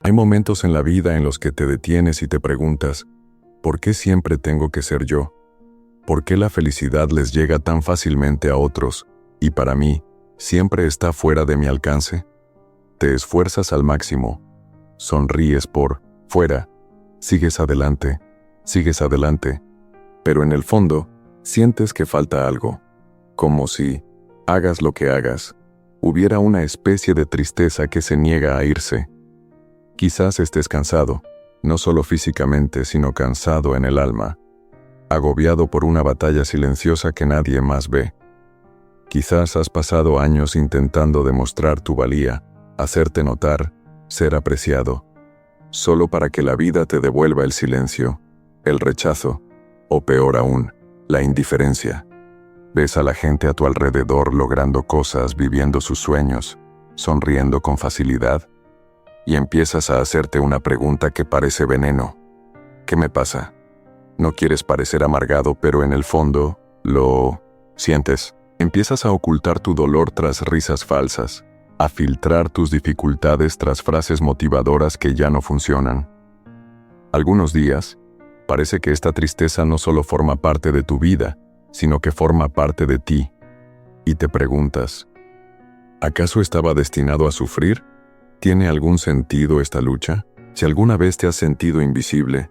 Hay momentos en la vida en los que te detienes y te preguntas, ¿por qué siempre tengo que ser yo? ¿Por qué la felicidad les llega tan fácilmente a otros y para mí siempre está fuera de mi alcance? Te esfuerzas al máximo, sonríes por fuera, sigues adelante, pero en el fondo sientes que falta algo, como si, hagas lo que hagas, hubiera una especie de tristeza que se niega a irse. Quizás estés cansado, no solo físicamente, sino cansado en el alma, agobiado por una batalla silenciosa que nadie más ve. Quizás has pasado años intentando demostrar tu valía, hacerte notar, ser apreciado, solo para que la vida te devuelva el silencio, el rechazo, o peor aún, la indiferencia. Ves a la gente a tu alrededor logrando cosas, viviendo sus sueños, sonriendo con facilidad, y empiezas a hacerte una pregunta que parece veneno. ¿Qué me pasa? No quieres parecer amargado, pero en el fondo, lo sientes. Empiezas a ocultar tu dolor tras risas falsas, a filtrar tus dificultades tras frases motivadoras que ya no funcionan. Algunos días, parece que esta tristeza no solo forma parte de tu vida, sino que forma parte de ti. Y te preguntas, ¿acaso estaba destinado a sufrir? ¿Tiene algún sentido esta lucha? Si alguna vez te has sentido invisible,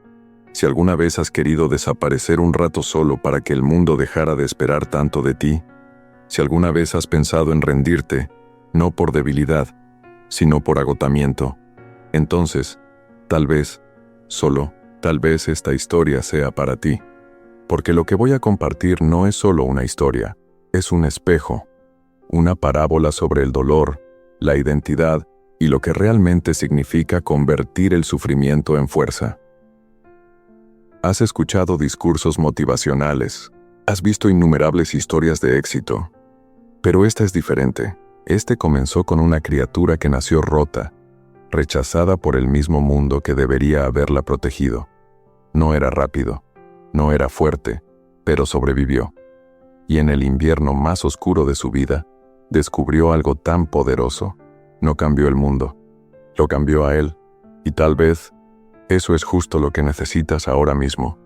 si alguna vez has querido desaparecer un rato solo para que el mundo dejara de esperar tanto de ti, si alguna vez has pensado en rendirte, no por debilidad, sino por agotamiento, entonces, tal vez, solo, tal vez esta historia sea para ti. Porque lo que voy a compartir no es solo una historia, es un espejo, una parábola sobre el dolor, la identidad y lo que realmente significa convertir el sufrimiento en fuerza. Has escuchado discursos motivacionales, has visto innumerables historias de éxito, pero esta es diferente. Este comenzó con una criatura que nació rota, rechazada por el mismo mundo que debería haberla protegido. No era rápido, no era fuerte, pero sobrevivió. Y en el invierno más oscuro de su vida, descubrió algo tan poderoso. No cambió el mundo, lo cambió a él, y tal vez eso es justo lo que necesitas ahora mismo.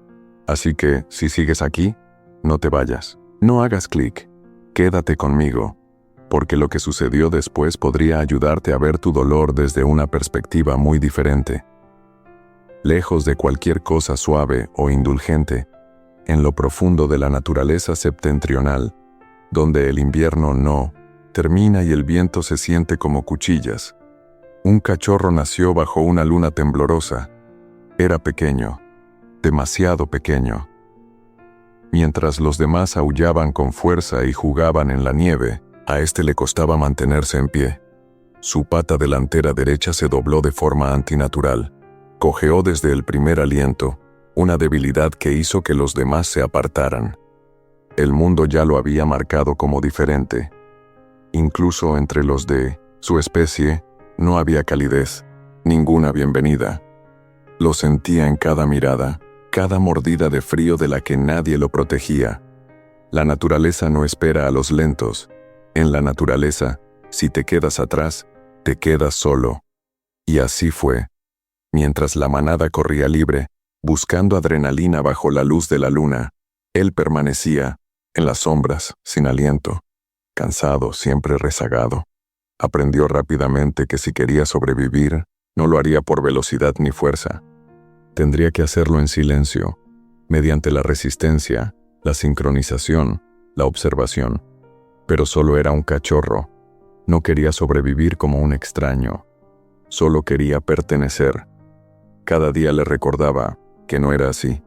Así que, si sigues aquí, no te vayas, no hagas clic, quédate conmigo, porque lo que sucedió después podría ayudarte a ver tu dolor desde una perspectiva muy diferente. Lejos de cualquier cosa suave o indulgente, en lo profundo de la naturaleza septentrional, donde el invierno no termina y el viento se siente como cuchillas, un cachorro nació bajo una luna temblorosa. Era pequeño, demasiado pequeño. Mientras los demás aullaban con fuerza y jugaban en la nieve, a este le costaba mantenerse en pie. Su pata delantera derecha se dobló de forma antinatural. Cojeó desde el primer aliento, una debilidad que hizo que los demás se apartaran. El mundo ya lo había marcado como diferente. Incluso entre los de su especie, no había calidez, ninguna bienvenida. Lo sentía en cada mirada, cada mordida de frío de la que nadie lo protegía. La naturaleza no espera a los lentos. En la naturaleza, si te quedas atrás, te quedas solo. Y así fue. Mientras la manada corría libre, buscando adrenalina bajo la luz de la luna, él permanecía, en las sombras, sin aliento, cansado, siempre rezagado. Aprendió rápidamente que si quería sobrevivir, no lo haría por velocidad ni fuerza. Tendría que hacerlo en silencio, mediante la resistencia, la sincronización, la observación. Pero solo era un cachorro. No quería sobrevivir como un extraño. Solo quería pertenecer. Cada día le recordaba que no era así.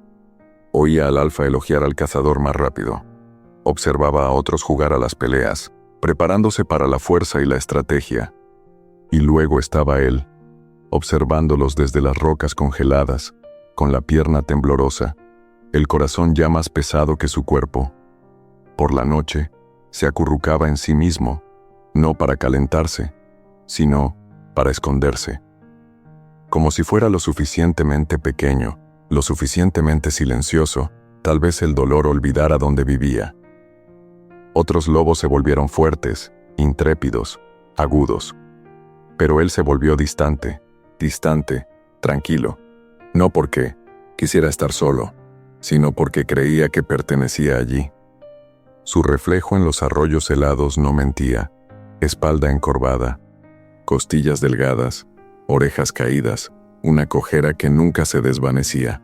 Oía al alfa elogiar al cazador más rápido. Observaba a otros jugar a las peleas, preparándose para la fuerza y la estrategia. Y luego estaba él, observándolos desde las rocas congeladas, con la pierna temblorosa, el corazón ya más pesado que su cuerpo. Por la noche, se acurrucaba en sí mismo, no para calentarse, sino para esconderse. Como si fuera lo suficientemente pequeño, lo suficientemente silencioso, tal vez el dolor olvidara dónde vivía. Otros lobos se volvieron fuertes, intrépidos, agudos. Pero él se volvió distante distante, tranquilo. No porque quisiera estar solo, sino porque creía que pertenecía allí. Su reflejo en los arroyos helados no mentía, espalda encorvada, costillas delgadas, orejas caídas, una cojera que nunca se desvanecía.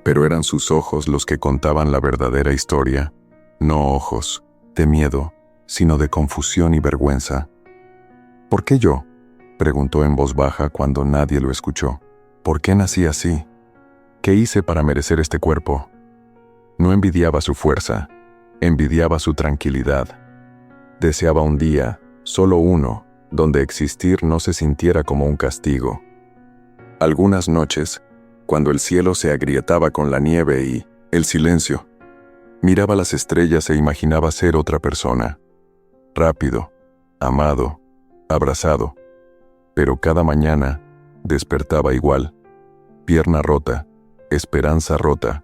Pero eran sus ojos los que contaban la verdadera historia, no ojos de miedo, sino de confusión y vergüenza. ¿Por qué yo?, preguntó en voz baja cuando nadie lo escuchó. ¿Por qué nací así? ¿Qué hice para merecer este cuerpo? No envidiaba su fuerza, envidiaba su tranquilidad. Deseaba un día, solo uno, donde existir no se sintiera como un castigo. Algunas noches, cuando el cielo se agrietaba con la nieve y el silencio, miraba las estrellas e imaginaba ser otra persona. Rápido, amado, abrazado. Pero cada mañana despertaba igual, pierna rota, esperanza rota,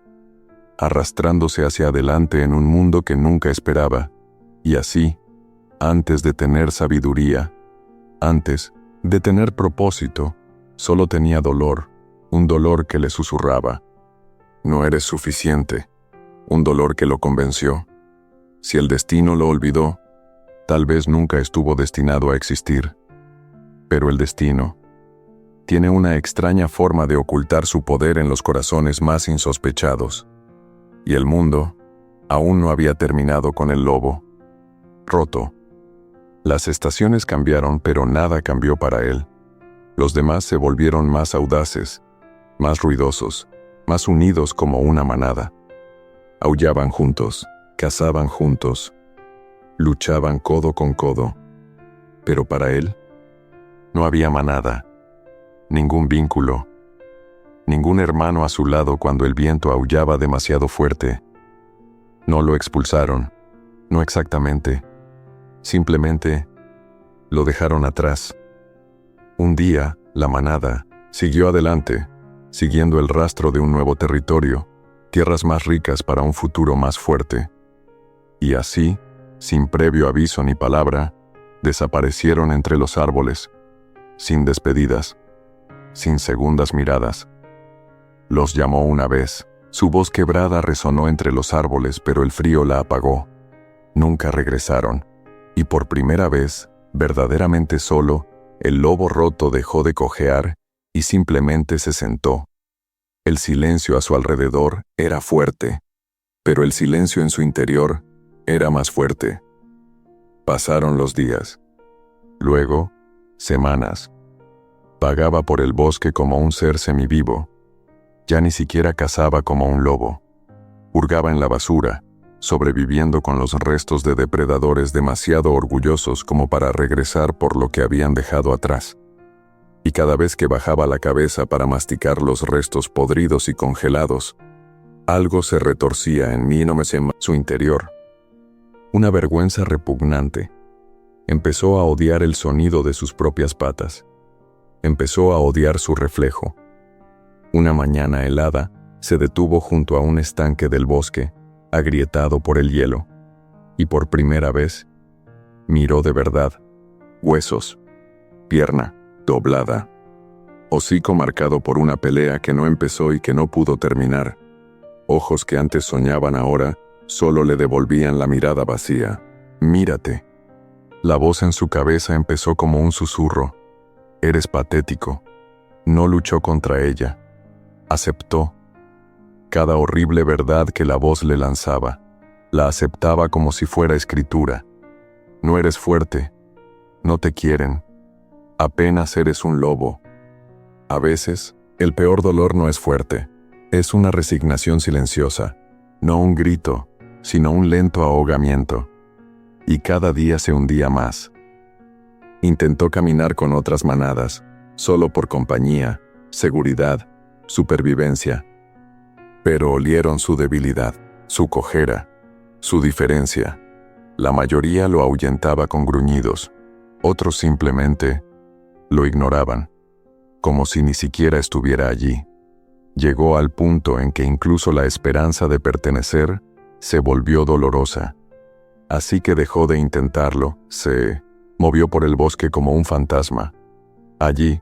arrastrándose hacia adelante en un mundo que nunca esperaba, y así, antes de tener sabiduría, antes de tener propósito, solo tenía dolor, un dolor que le susurraba: no eres suficiente, un dolor que lo convenció. Si el destino lo olvidó, tal vez nunca estuvo destinado a existir. Pero el destino tiene una extraña forma de ocultar su poder en los corazones más insospechados. Y el mundo aún no había terminado con el lobo. Roto. Las estaciones cambiaron, pero nada cambió para él. Los demás se volvieron más audaces, más ruidosos, más unidos como una manada. Aullaban juntos, cazaban juntos, luchaban codo con codo. Pero para él, no había manada, ningún vínculo, ningún hermano a su lado cuando el viento aullaba demasiado fuerte. No lo expulsaron, no exactamente, simplemente lo dejaron atrás. Un día, la manada siguió adelante, siguiendo el rastro de un nuevo territorio, tierras más ricas para un futuro más fuerte. Y así, sin previo aviso ni palabra, desaparecieron entre los árboles, sin despedidas, sin segundas miradas. Los llamó una vez. Su voz quebrada resonó entre los árboles, pero el frío la apagó. Nunca regresaron, y por primera vez, verdaderamente solo, el lobo roto dejó de cojear y simplemente se sentó. El silencio a su alrededor era fuerte, pero el silencio en su interior era más fuerte. Pasaron los días. Luego, semanas. Vagaba por el bosque como un ser semivivo. Ya ni siquiera cazaba como un lobo. Hurgaba en la basura, sobreviviendo con los restos de depredadores demasiado orgullosos como para regresar por lo que habían dejado atrás. Y cada vez que bajaba la cabeza para masticar los restos podridos y congelados, algo se retorcía en mí, no me sé más, su interior. Una vergüenza repugnante. Empezó a odiar el sonido de sus propias patas. Empezó a odiar su reflejo. Una mañana helada, se detuvo junto a un estanque del bosque, agrietado por el hielo, y por primera vez, miró de verdad. Huesos, pierna, doblada, hocico marcado por una pelea que no empezó y que no pudo terminar. Ojos que antes soñaban ahora, solo le devolvían la mirada vacía. Mírate. La voz en su cabeza empezó como un susurro. Eres patético. No luchó contra ella. Aceptó. Cada horrible verdad que la voz le lanzaba, la aceptaba como si fuera escritura. No eres fuerte. No te quieren. Apenas eres un lobo. A veces, el peor dolor no es fuerte. Es una resignación silenciosa. No un grito, sino un lento ahogamiento. Y cada día se hundía más. Intentó caminar con otras manadas, solo por compañía, seguridad, supervivencia. Pero olieron su debilidad, su cojera, su diferencia. La mayoría lo ahuyentaba con gruñidos. Otros simplemente lo ignoraban, como si ni siquiera estuviera allí. Llegó al punto en que incluso la esperanza de pertenecer se volvió dolorosa. Así que dejó de intentarlo, se movió por el bosque como un fantasma. Allí,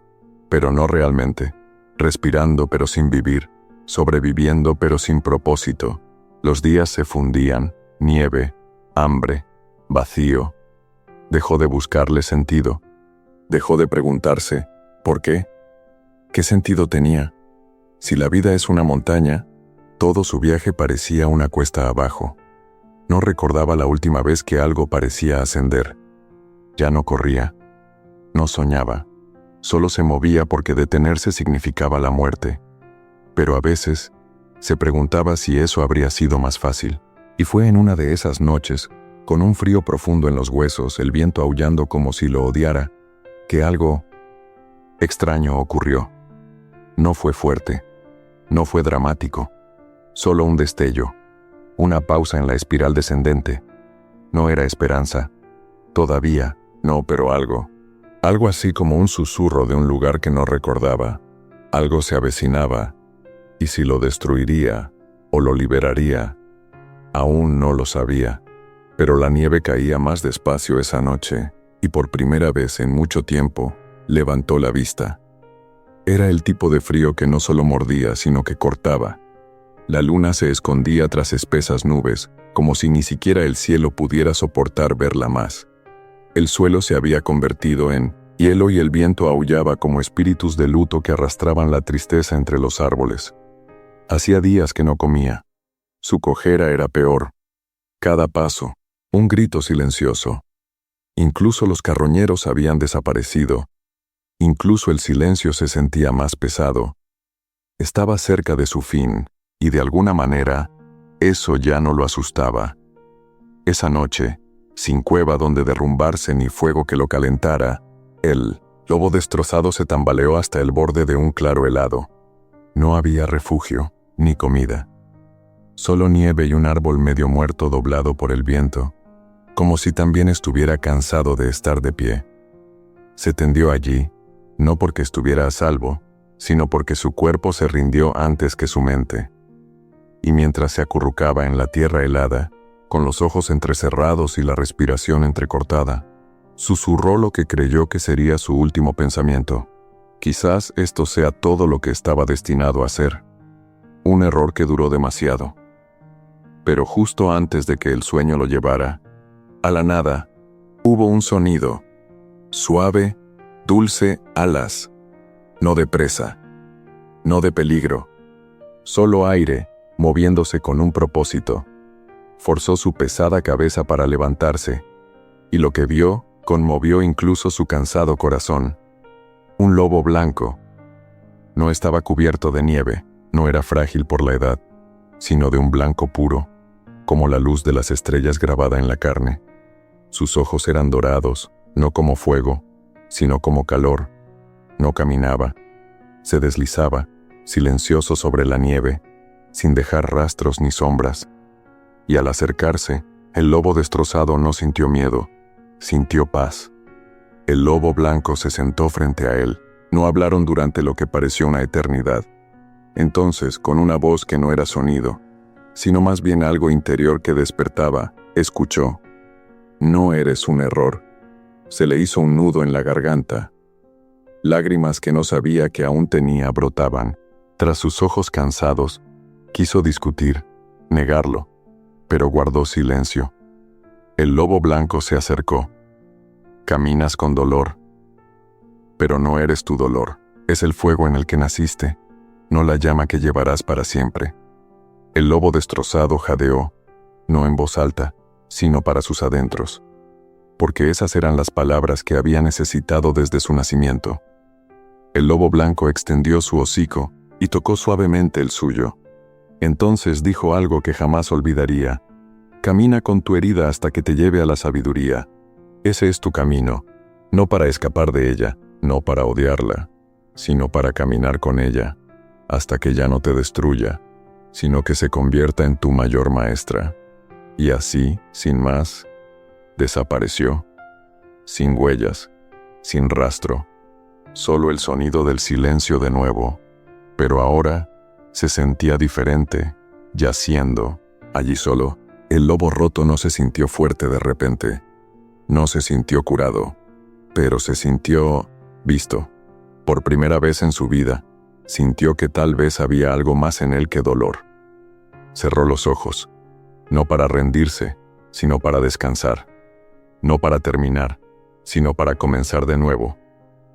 pero no realmente, respirando pero sin vivir, sobreviviendo pero sin propósito. Los días se fundían, nieve, hambre, vacío. Dejó de buscarle sentido. Dejó de preguntarse, ¿por qué? ¿Qué sentido tenía? Si la vida es una montaña, todo su viaje parecía una cuesta abajo. No recordaba la última vez que algo parecía ascender. Ya no corría. No soñaba. Solo se movía porque detenerse significaba la muerte. Pero a veces, se preguntaba si eso habría sido más fácil. Y fue en una de esas noches, con un frío profundo en los huesos, el viento aullando como si lo odiara, que algo extraño ocurrió. No fue fuerte. No fue dramático. Solo un destello. Una pausa en la espiral descendente. No era esperanza. Todavía, no, pero algo. Algo así como un susurro de un lugar que no recordaba. Algo se avecinaba. Y si lo destruiría, o lo liberaría, aún no lo sabía. Pero la nieve caía más despacio esa noche, y por primera vez en mucho tiempo, levantó la vista. Era el tipo de frío que no solo mordía, sino que cortaba. La luna se escondía tras espesas nubes, como si ni siquiera el cielo pudiera soportar verla más. El suelo se había convertido en hielo y el viento aullaba como espíritus de luto que arrastraban la tristeza entre los árboles. Hacía días que no comía. Su cojera era peor. Cada paso, un grito silencioso. Incluso los carroñeros habían desaparecido. Incluso el silencio se sentía más pesado. Estaba cerca de su fin, y de alguna manera, eso ya no lo asustaba. Esa noche, sin cueva donde derrumbarse ni fuego que lo calentara, el lobo destrozado se tambaleó hasta el borde de un claro helado. No había refugio, ni comida. Solo nieve y un árbol medio muerto doblado por el viento, como si también estuviera cansado de estar de pie. Se tendió allí, no porque estuviera a salvo, sino porque su cuerpo se rindió antes que su mente. Y mientras se acurrucaba en la tierra helada, con los ojos entrecerrados y la respiración entrecortada, susurró lo que creyó que sería su último pensamiento. Quizás esto sea todo lo que estaba destinado a ser. Un error que duró demasiado. Pero justo antes de que el sueño lo llevara, a la nada, hubo un sonido. Suave, dulce, alas. No de presa. No de peligro. Solo aire, moviéndose con un propósito. Forzó su pesada cabeza para levantarse, y lo que vio conmovió incluso su cansado corazón. Un lobo blanco. No estaba cubierto de nieve, no era frágil por la edad, sino de un blanco puro, como la luz de las estrellas grabada en la carne. Sus ojos eran dorados, no como fuego, sino como calor. No caminaba, se deslizaba, silencioso sobre la nieve, sin dejar rastros ni sombras. Y al acercarse, el lobo destrozado no sintió miedo, sintió paz. El lobo blanco se sentó frente a él. No hablaron durante lo que pareció una eternidad. Entonces, con una voz que no era sonido, sino más bien algo interior que despertaba, escuchó: «No eres un error». Se le hizo un nudo en la garganta. Lágrimas que no sabía que aún tenía brotaban. Tras sus ojos cansados, quiso discutir, negarlo, pero guardó silencio. El lobo blanco se acercó. «Caminas con dolor. Pero no eres tu dolor, es el fuego en el que naciste, no la llama que llevarás para siempre». El lobo destrozado jadeó, no en voz alta, sino para sus adentros, porque esas eran las palabras que había necesitado desde su nacimiento. El lobo blanco extendió su hocico y tocó suavemente el suyo. Entonces dijo algo que jamás olvidaría: «Camina con tu herida hasta que te lleve a la sabiduría. Ese es tu camino, no para escapar de ella, no para odiarla, sino para caminar con ella, hasta que ya no te destruya, sino que se convierta en tu mayor maestra». Y así, sin más, desapareció, sin huellas, sin rastro, solo el sonido del silencio de nuevo. Pero ahora se sentía diferente, yaciendo, allí solo. El lobo roto no se sintió fuerte de repente, no se sintió curado, pero se sintió visto. Por primera vez en su vida, sintió que tal vez había algo más en él que dolor. Cerró los ojos, no para rendirse, sino para descansar. No para terminar, sino para comenzar de nuevo.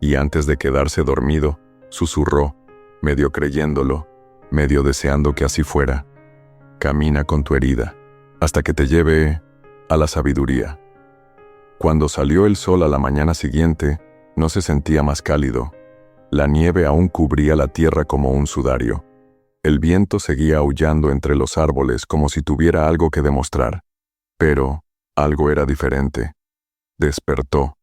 Y antes de quedarse dormido, susurró, medio creyéndolo, medio deseando que así fuera: camina con tu herida, hasta que te lleve a la sabiduría. Cuando salió el sol a la mañana siguiente, no se sentía más cálido. La nieve aún cubría la tierra como un sudario. El viento seguía aullando entre los árboles como si tuviera algo que demostrar. Pero algo era diferente. Despertó.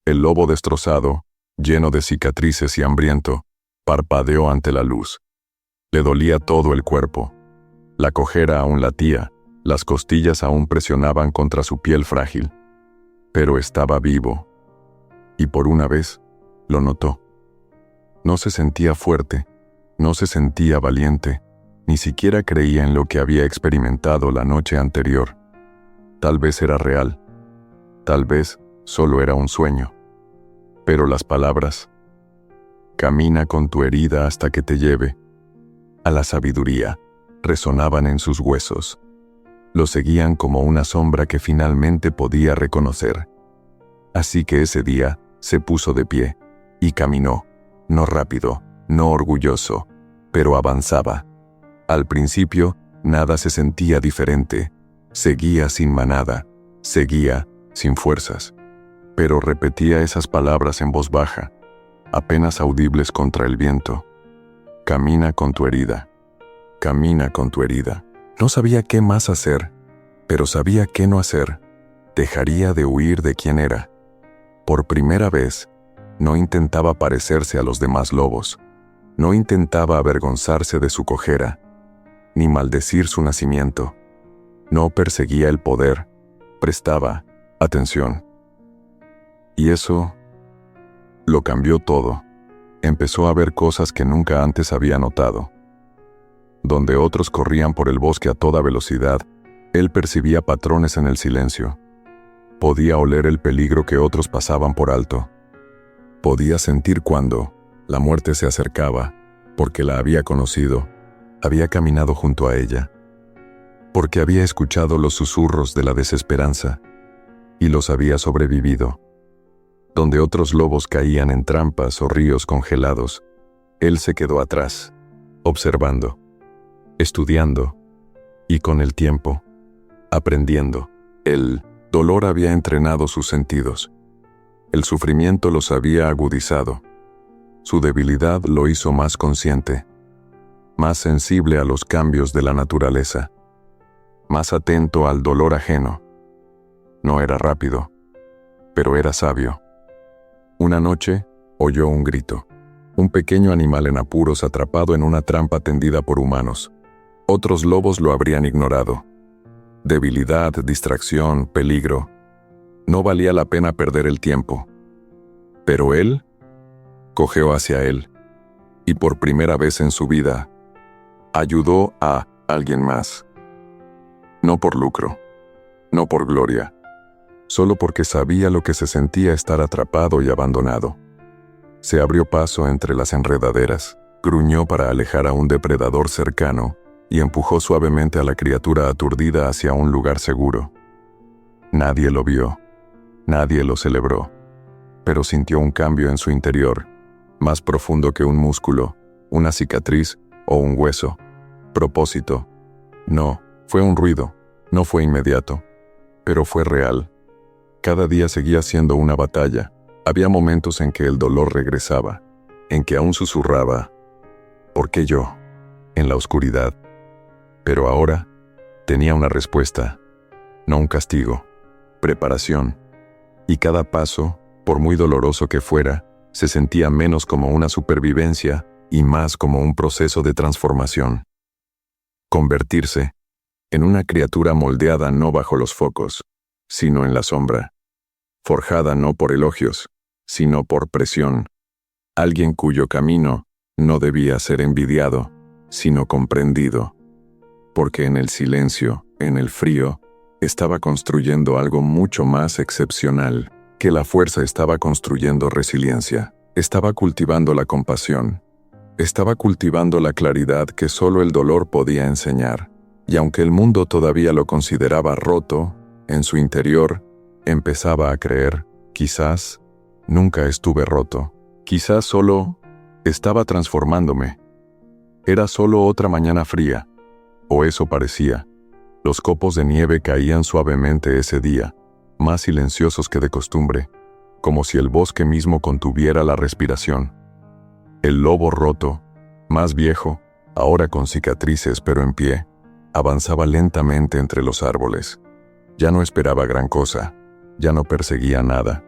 El lobo destrozado, lleno de cicatrices y hambriento, parpadeó ante la luz. Le dolía todo el cuerpo. La cojera aún latía, las costillas aún presionaban contra su piel frágil. Pero estaba vivo. Y por una vez, lo notó. No se sentía fuerte, no se sentía valiente, ni siquiera creía en lo que había experimentado la noche anterior. Tal vez era real, tal vez solo era un sueño. Pero las palabras, camina con tu herida hasta que te lleve a la sabiduría, resonaban en sus huesos. Lo seguían como una sombra que finalmente podía reconocer. Así que ese día se puso de pie y caminó, no rápido, no orgulloso, pero avanzaba. Al principio, nada se sentía diferente. Seguía sin manada, seguía sin fuerzas. Pero repetía esas palabras en voz baja, apenas audibles contra el viento. Camina con tu herida. Camina con tu herida. No sabía qué más hacer, pero sabía qué no hacer. Dejaría de huir de quien era. Por primera vez, no intentaba parecerse a los demás lobos. No intentaba avergonzarse de su cojera, ni maldecir su nacimiento. No perseguía el poder, prestaba atención. Y eso lo cambió todo. Empezó a ver cosas que nunca antes había notado. Donde otros corrían por el bosque a toda velocidad, él percibía patrones en el silencio. Podía oler el peligro que otros pasaban por alto. Podía sentir cuando la muerte se acercaba, porque la había conocido, había caminado junto a ella, porque había escuchado los susurros de la desesperanza y los había sobrevivido. Donde otros lobos caían en trampas o ríos congelados, él se quedó atrás, observando, estudiando y con el tiempo, aprendiendo. El dolor había entrenado sus sentidos. El sufrimiento los había agudizado. Su debilidad lo hizo más consciente, más sensible a los cambios de la naturaleza, más atento al dolor ajeno. No era rápido, pero era sabio. Una noche, oyó un grito. Un pequeño animal en apuros atrapado en una trampa tendida por humanos. Otros lobos lo habrían ignorado. Debilidad, distracción, peligro. No valía la pena perder el tiempo. Pero él cojeó hacia él, y por primera vez en su vida, ayudó a alguien más. No por lucro, no por gloria, solo porque sabía lo que se sentía estar atrapado y abandonado. Se abrió paso entre las enredaderas, gruñó para alejar a un depredador cercano y empujó suavemente a la criatura aturdida hacia un lugar seguro. Nadie lo vio, nadie lo celebró, pero sintió un cambio en su interior, más profundo que un músculo, una cicatriz o un hueso. Propósito. No, fue un ruido, no fue inmediato, pero fue real. Cada día seguía siendo una batalla. Había momentos en que el dolor regresaba, en que aún susurraba, ¿por qué yo? En la oscuridad. Pero ahora tenía una respuesta, no un castigo, preparación. Y cada paso, por muy doloroso que fuera, se sentía menos como una supervivencia y más como un proceso de transformación. Convertirse en una criatura moldeada no bajo los focos, sino en la sombra. Forjada no por elogios, sino por presión. Alguien cuyo camino no debía ser envidiado, sino comprendido. Porque en el silencio, en el frío, estaba construyendo algo mucho más excepcional, que la fuerza estaba construyendo resiliencia. Estaba cultivando la compasión. Estaba cultivando la claridad que solo el dolor podía enseñar. Y aunque el mundo todavía lo consideraba roto, en su interior empezaba a creer, quizás nunca estuve roto. Quizás solo estaba transformándome. Era solo otra mañana fría. O eso parecía. Los copos de nieve caían suavemente ese día, más silenciosos que de costumbre, como si el bosque mismo contuviera la respiración. El lobo roto, más viejo, ahora con cicatrices pero en pie, avanzaba lentamente entre los árboles. Ya no esperaba gran cosa, ya no perseguía nada,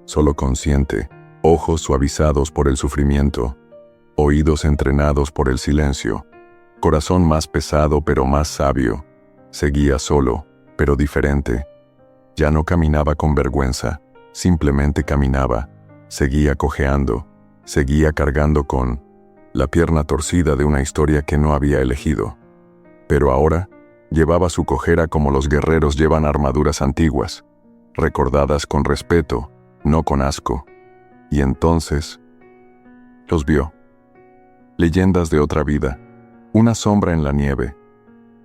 solo consciente, ojos suavizados por el sufrimiento, oídos entrenados por el silencio, corazón más pesado pero más sabio. Seguía solo, pero diferente. Ya no caminaba con vergüenza, simplemente caminaba, seguía cojeando, seguía cargando con la pierna torcida de una historia que no había elegido. Pero ahora, llevaba su cojera como los guerreros llevan armaduras antiguas, recordadas con respeto, no con asco. Y entonces, los vio. Leyendas de otra vida, una sombra en la nieve,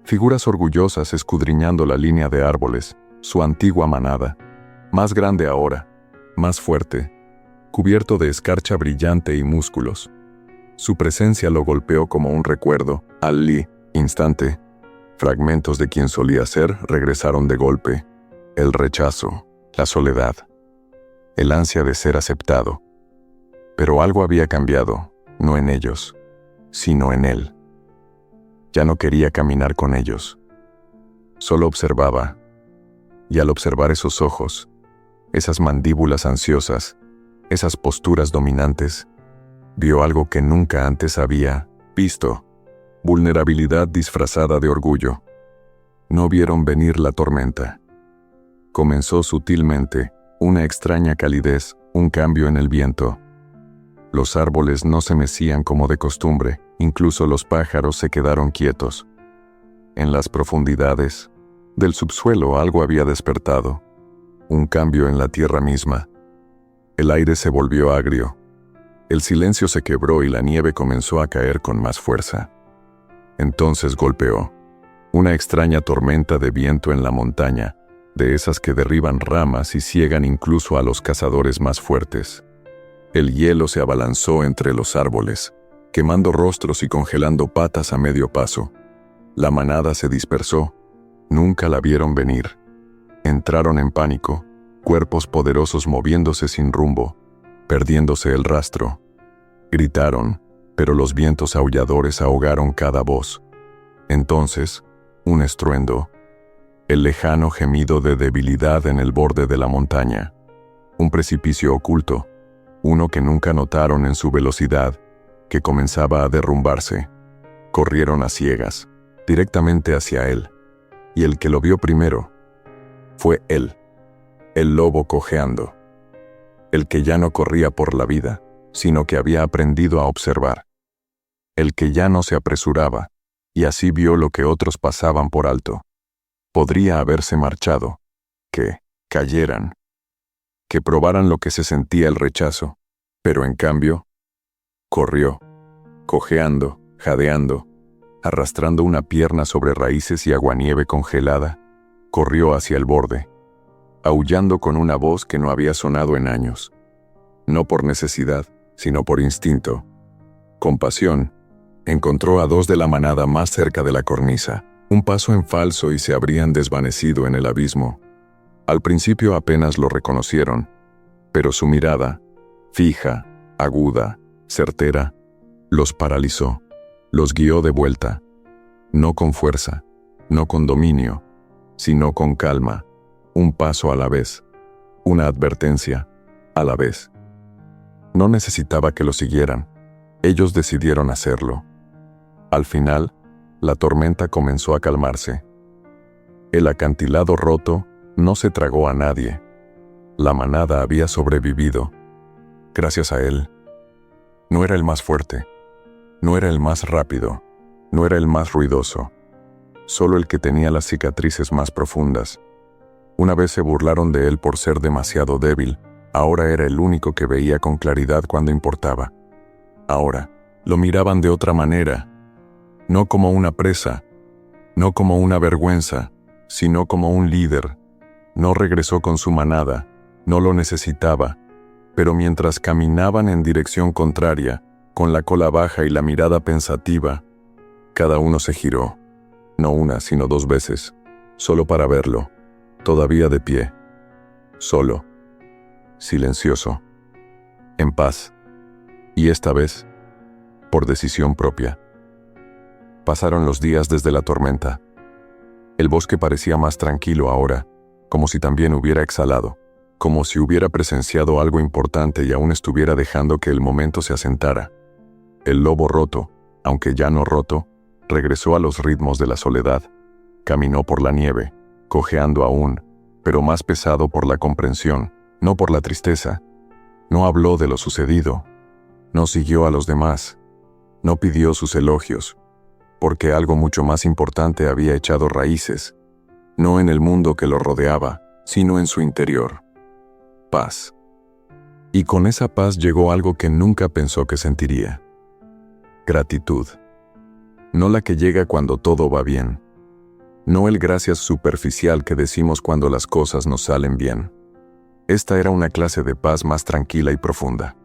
figuras orgullosas escudriñando la línea de árboles, su antigua manada, más grande ahora, más fuerte, cubierto de escarcha brillante y músculos. Su presencia lo golpeó como un recuerdo, al instante. Fragmentos de quien solía ser regresaron de golpe. El rechazo, la soledad, el ansia de ser aceptado. Pero algo había cambiado, no en ellos, sino en él. Ya no quería caminar con ellos. Solo observaba. Y al observar esos ojos, esas mandíbulas ansiosas, esas posturas dominantes, vio algo que nunca antes había visto. Vulnerabilidad disfrazada de orgullo. No vieron venir la tormenta. Comenzó sutilmente, una extraña calidez, un cambio en el viento. Los árboles no se mecían como de costumbre, incluso los pájaros se quedaron quietos. En las profundidades del subsuelo algo había despertado, un cambio en la tierra misma. El aire se volvió agrio. El silencio se quebró y la nieve comenzó a caer con más fuerza. Entonces golpeó una extraña tormenta de viento en la montaña, de esas que derriban ramas y ciegan incluso a los cazadores más fuertes. El hielo se abalanzó entre los árboles, quemando rostros y congelando patas a medio paso. La manada se dispersó. Nunca la vieron venir. Entraron en pánico, cuerpos poderosos moviéndose sin rumbo, perdiéndose el rastro. Gritaron, pero los vientos aulladores ahogaron cada voz. Entonces, un estruendo. El lejano gemido de debilidad en el borde de la montaña. Un precipicio oculto, uno que nunca notaron en su velocidad, que comenzaba a derrumbarse. Corrieron a ciegas, directamente hacia él. Y el que lo vio primero fue él, el lobo cojeando. El que ya no corría por la vida, sino que había aprendido a observar. El que ya no se apresuraba, y así vio lo que otros pasaban por alto. Podría haberse marchado, que cayeran, que probaran lo que se sentía el rechazo, pero en cambio, corrió, cojeando, jadeando, arrastrando una pierna sobre raíces y aguanieve congelada, corrió hacia el borde, aullando con una voz que no había sonado en años. No por necesidad, sino por instinto. Con pasión, encontró a dos de la manada más cerca de la cornisa. Un paso en falso y se habrían desvanecido en el abismo. Al principio apenas lo reconocieron, pero su mirada, fija, aguda, certera, los paralizó, los guió de vuelta. No con fuerza, no con dominio, sino con calma, un paso a la vez, una advertencia a la vez. No necesitaba que lo siguieran, ellos decidieron hacerlo. Al final, la tormenta comenzó a calmarse. El acantilado roto no se tragó a nadie. La manada había sobrevivido. Gracias a él. No era el más fuerte, no era el más rápido, no era el más ruidoso, solo el que tenía las cicatrices más profundas. Una vez se burlaron de él por ser demasiado débil, Ahora era el único que veía con claridad cuando importaba. Ahora, lo miraban de otra manera, no como una presa, no como una vergüenza, sino como un líder. No regresó con su manada, no lo necesitaba, pero mientras caminaban en dirección contraria, con la cola baja y la mirada pensativa, cada uno se giró, no una sino 2 veces, solo para verlo, todavía de pie, solo, silencioso, en paz, y esta vez, por decisión propia. Pasaron los días desde la tormenta. El bosque parecía más tranquilo ahora, como si también hubiera exhalado, como si hubiera presenciado algo importante y aún estuviera dejando que el momento se asentara. El lobo roto, aunque ya no roto, regresó a los ritmos de la soledad. Caminó por la nieve, cojeando aún, pero más pesado por la comprensión, no por la tristeza. No habló de lo sucedido, no siguió a los demás, no pidió sus elogios, porque algo mucho más importante había echado raíces, no en el mundo que lo rodeaba, sino en su interior. Paz. Y con esa paz llegó algo que nunca pensó que sentiría. Gratitud. No la que llega cuando todo va bien. No el gracias superficial que decimos cuando las cosas nos salen bien. Esta era una clase de paz más tranquila y profunda.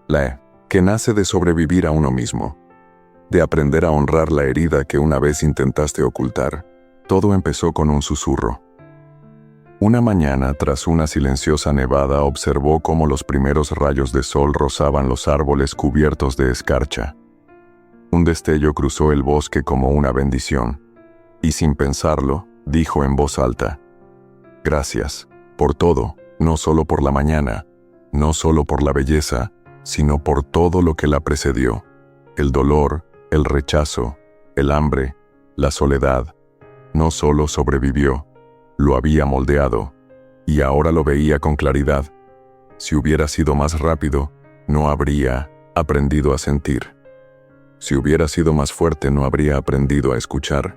La que nace de sobrevivir a uno mismo, de aprender a honrar la herida que una vez intentaste ocultar. Todo empezó con un susurro. Una mañana, tras una silenciosa nevada, observó cómo los primeros rayos de sol rozaban los árboles cubiertos de escarcha. Un destello cruzó el bosque como una bendición, y sin pensarlo, dijo en voz alta: «Gracias, por todo, no solo por la mañana, no solo por la belleza, sino por todo lo que la precedió, el dolor, el rechazo, el hambre, la soledad. No solo sobrevivió, lo había moldeado, y ahora lo veía con claridad. Si hubiera sido más rápido, no habría aprendido a sentir. Si hubiera sido más fuerte, no habría aprendido a escuchar.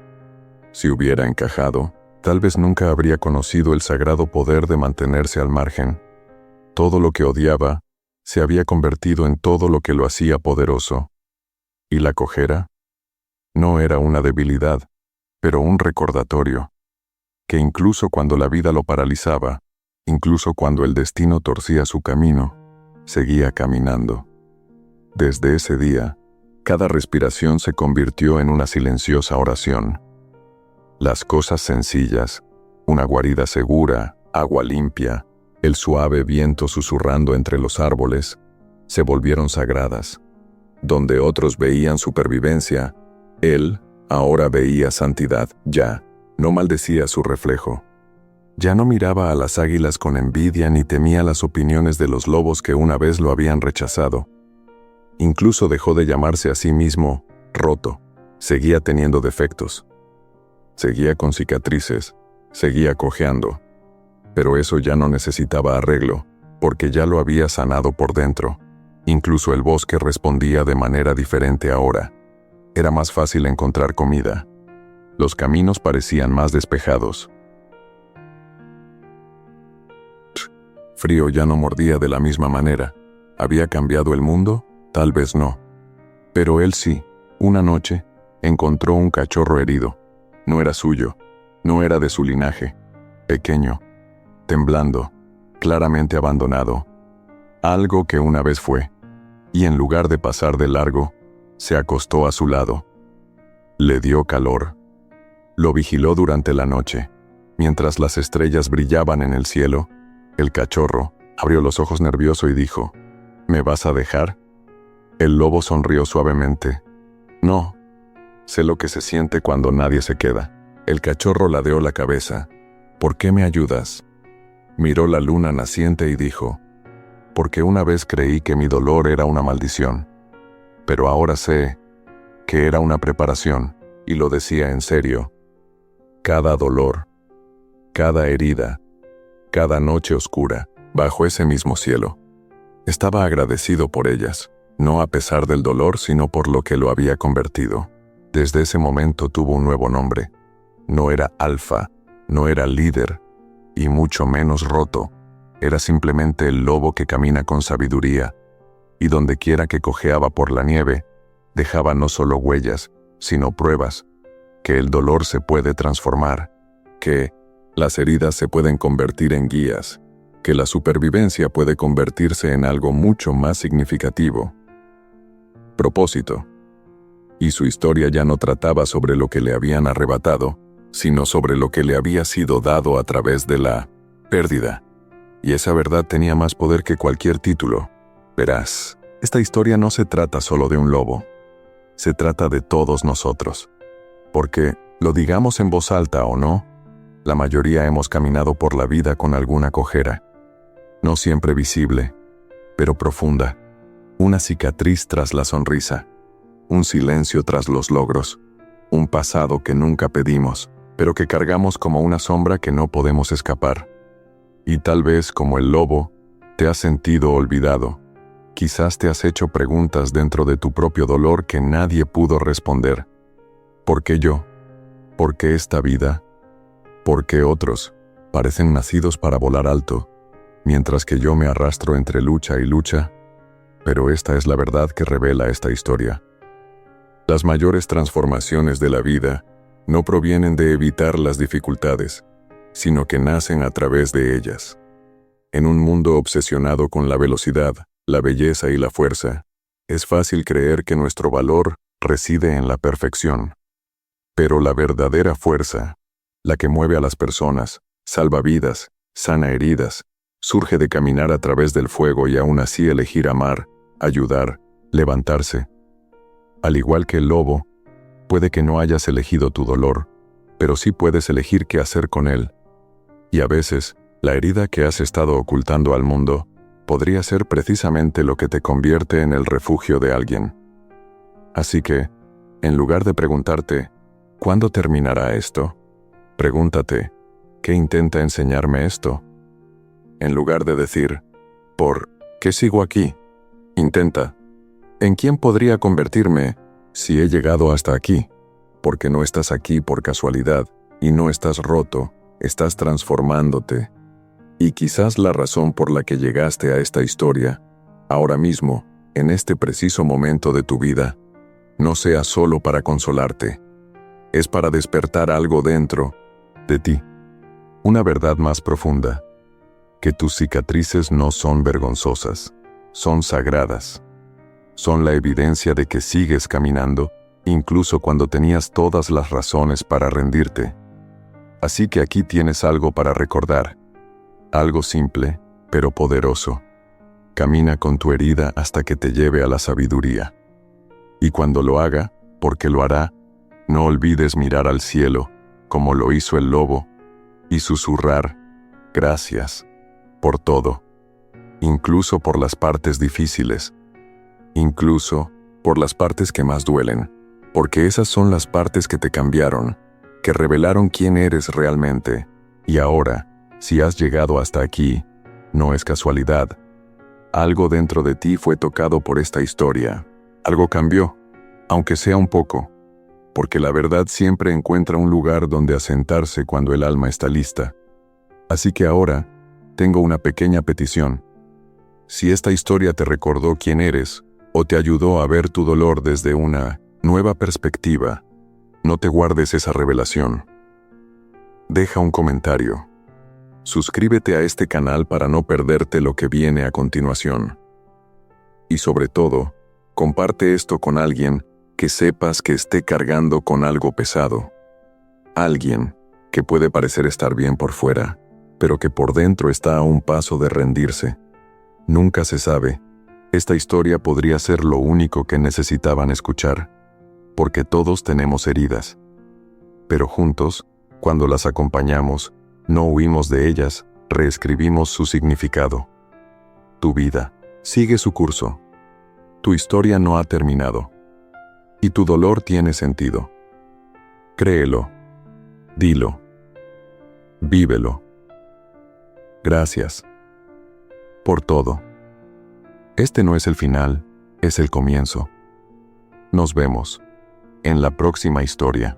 Si hubiera encajado, tal vez nunca habría conocido el sagrado poder de mantenerse al margen. Todo lo que odiaba se había convertido en todo lo que lo hacía poderoso. ¿Y la cojera? No era una debilidad, pero un recordatorio, que incluso cuando la vida lo paralizaba, incluso cuando el destino torcía su camino, seguía caminando. Desde ese día, cada respiración se convirtió en una silenciosa oración. Las cosas sencillas, una guarida segura, agua limpia, el suave viento susurrando entre los árboles, se volvieron sagradas. Donde otros veían supervivencia, él ahora veía santidad. Ya no maldecía su reflejo. Ya no miraba a las águilas con envidia ni temía las opiniones de los lobos que una vez lo habían rechazado. Incluso dejó de llamarse a sí mismo roto. Seguía teniendo defectos. Seguía con cicatrices. Seguía cojeando. Pero eso ya no necesitaba arreglo, porque ya lo había sanado por dentro. Incluso el bosque respondía de manera diferente ahora. Era más fácil encontrar comida. Los caminos parecían más despejados. Frío ya no mordía de la misma manera. ¿Había cambiado el mundo? Tal vez no. Pero él sí. Una noche, encontró un cachorro herido. No era suyo. No era de su linaje. Pequeño. Temblando. Claramente abandonado. Algo que una vez fue. Y en lugar de pasar de largo, se acostó a su lado. Le dio calor. Lo vigiló durante la noche. Mientras las estrellas brillaban en el cielo, el cachorro abrió los ojos nervioso y dijo: ¿Me vas a dejar? El lobo sonrió suavemente. No. Sé lo que se siente cuando nadie se queda. El cachorro ladeó la cabeza. ¿Por qué me ayudas? Miró la luna naciente y dijo: porque una vez creí que mi dolor era una maldición. Pero ahora sé que era una preparación, y lo decía en serio. Cada dolor, cada herida, cada noche oscura, bajo ese mismo cielo. Estaba agradecido por ellas, no a pesar del dolor, sino por lo que lo había convertido. Desde ese momento tuvo un nuevo nombre. No era alfa, no era líder, y mucho menos roto. Era simplemente el lobo que camina con sabiduría, y donde quiera que cojeaba por la nieve, dejaba no solo huellas, sino pruebas, que el dolor se puede transformar, que las heridas se pueden convertir en guías, que la supervivencia puede convertirse en algo mucho más significativo. Propósito. Y su historia ya no trataba sobre lo que le habían arrebatado, sino sobre lo que le había sido dado a través de la pérdida. Y esa verdad tenía más poder que cualquier título. Verás, esta historia no se trata solo de un lobo. Se trata de todos nosotros. Porque, lo digamos en voz alta o no, la mayoría hemos caminado por la vida con alguna cojera. No siempre visible, pero profunda. Una cicatriz tras la sonrisa. Un silencio tras los logros. Un pasado que nunca pedimos, pero que cargamos como una sombra que no podemos escapar. Y tal vez, como el lobo, te has sentido olvidado. Quizás te has hecho preguntas dentro de tu propio dolor que nadie pudo responder. ¿Por qué yo? ¿Por qué esta vida? ¿Por qué otros parecen nacidos para volar alto, mientras que yo me arrastro entre lucha y lucha? Pero esta es la verdad que revela esta historia. Las mayores transformaciones de la vida no provienen de evitar las dificultades, sino que nacen a través de ellas. En un mundo obsesionado con la velocidad, la belleza y la fuerza, es fácil creer que nuestro valor reside en la perfección. Pero la verdadera fuerza, la que mueve a las personas, salva vidas, sana heridas, surge de caminar a través del fuego y aún así elegir amar, ayudar, levantarse. Al igual que el lobo, puede que no hayas elegido tu dolor, pero sí puedes elegir qué hacer con él. Y a veces, la herida que has estado ocultando al mundo podría ser precisamente lo que te convierte en el refugio de alguien. Así que, en lugar de preguntarte, ¿cuándo terminará esto?, pregúntate, ¿qué intenta enseñarme esto? En lugar de decir, ¿por qué sigo aquí?, intenta, ¿en quién podría convertirme si he llegado hasta aquí? Porque no estás aquí por casualidad y no estás roto, estás transformándote. Y quizás la razón por la que llegaste a esta historia, ahora mismo, en este preciso momento de tu vida, no sea solo para consolarte. Es para despertar algo dentro de ti. Una verdad más profunda. Que tus cicatrices no son vergonzosas, son sagradas. Son la evidencia de que sigues caminando, incluso cuando tenías todas las razones para rendirte. Así que aquí tienes algo para recordar. Algo simple, pero poderoso. Camina con tu herida hasta que te lleve a la sabiduría. Y cuando lo haga, porque lo hará, no olvides mirar al cielo, como lo hizo el lobo, y susurrar, gracias, por todo. Incluso por las partes difíciles. Incluso por las partes que más duelen. Porque esas son las partes que te cambiaron, que revelaron quién eres realmente. Y ahora, si has llegado hasta aquí, no es casualidad. Algo dentro de ti fue tocado por esta historia. Algo cambió, aunque sea un poco. Porque la verdad siempre encuentra un lugar donde asentarse cuando el alma está lista. Así que ahora, tengo una pequeña petición. Si esta historia te recordó quién eres, o te ayudó a ver tu dolor desde una nueva perspectiva, no te guardes esa revelación. Deja un comentario. Suscríbete a este canal para no perderte lo que viene a continuación. Y sobre todo, comparte esto con alguien que sepas que esté cargando con algo pesado. Alguien que puede parecer estar bien por fuera, pero que por dentro está a un paso de rendirse. Nunca se sabe. Esta historia podría ser lo único que necesitaban escuchar, porque todos tenemos heridas. Pero juntos, cuando las acompañamos, no huimos de ellas, reescribimos su significado. Tu vida sigue su curso. Tu historia no ha terminado. Y tu dolor tiene sentido. Créelo. Dilo. Vívelo. Gracias. Por todo. Este no es el final, es el comienzo. Nos vemos en la próxima historia.